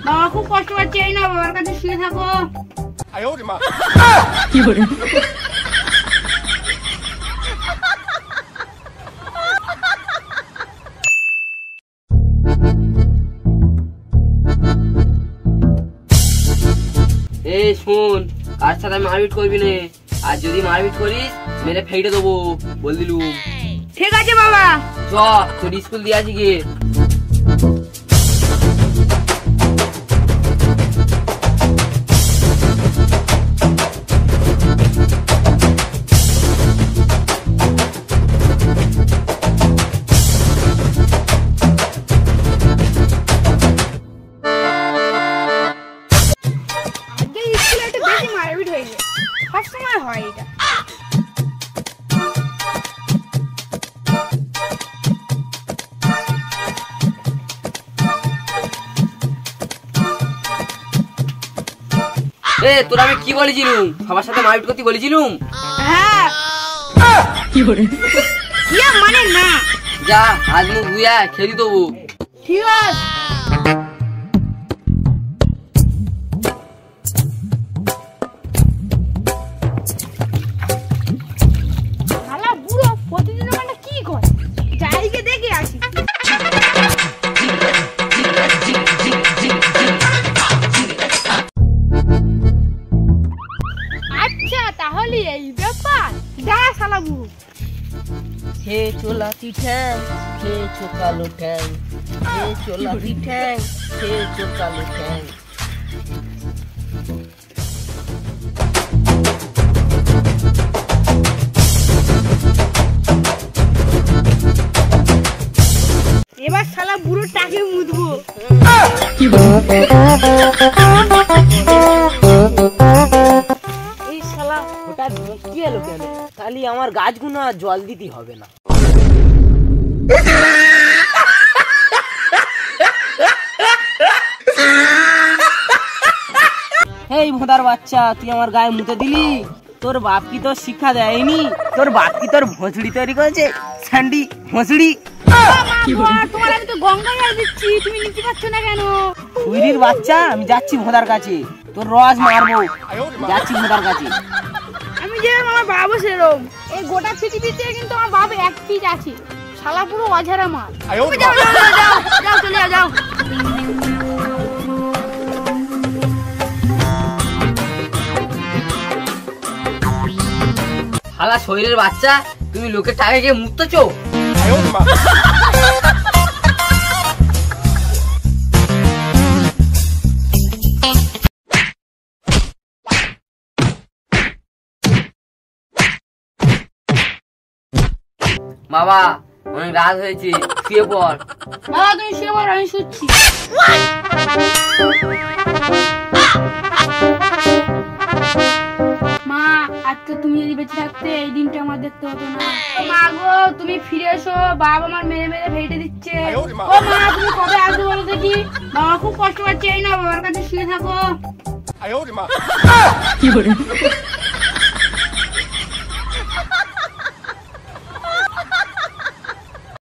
বাবা খুব কষ্ট পাচ্ছে, এই না বাবার কাছে শুয়ে থাকো। এই শোন, কার সাথে মারপিট করবি না, আর যদি মারপিট করিস মেরে ফেটে দেবো বল দিলুম। ঠিক আছে বাবা। চ তোর স্কুল দিয়ে আসি গিয়ে। মারপিট হয়েছে, সব সময় হয় এটা। তোর আমি কি বলেছিলুম, সবার সাথে মারপিট করতে বলেছিলুম? হ্যাঁ মানে না, যা আজ মুখ ধুয়া খেলি দেবো। ঠিক আছে। বুড়ো প্রতিদিন মানে কি করে, যাই গিয়ে দেখে আসি। আচ্ছা তাহলে এই ব্যাপার, যা শালা বুড়ো। হে চোলাতি ঠ্যাং, হে চোকালো ঠ্যাং, হে চোলাতি ঠ্যাং, হে চোকালো ঠ্যাং। এবার শালা বুড়ো টাকে মুদবো। এই শালা হঠাৎ কি এলো কেন? তাহলে আমার গাছগুলো জল দিতে হবে না। এই ভোদার বাচ্চা, তুই আমার গায়ে মুতে দিলি? তোর বাপ কি তোর শিক্ষা দেয়নি? তোর বাপ কি তোর ভোঁসড়ি তৈরি করেছে? স্যান্ডি ভোঁসড়ি। তোমার আমি তো গঙ্গা জল দিচ্ছি, তুমি নিতে পারছো না কেন? উইরির বাচ্চা, আমি যাচ্ছি ভোদার কাছে, তোর রস মারবো। যাচ্ছি ভোদার কাছে। আমি যেরকম আমার বাবা সেরকম, এই গোটা পৃথিবীতে কিন্তু আমার বাবা এক পিস আছে, শালা পুরো অঝারা মাল। যাও যাও যাও যাও, চলে যাও। শালা শরীরের বাচ্চা, তুমি লোকের টাকা গিয়ে মুততেছো? বাবা অনেক রাত হয়েছে, শুয়ে পড়। বাবা তুমি শুয়ে পড়ো, আমি শুচ্ছি। মা আজকে তুমি যদি বেঁচে থাকতে এই দিনটা আমার দেখতে হতো না। মা গো তুমি ফিরে এসো, বাবা আমার মেরে মেরে ভেটে দিচ্ছে। ও মা তুমি কবে আসবে বলো দেখি, বাবা খুব কষ্ট পাচ্ছে, এই না বাবার কাছে শুয়ে থাকো।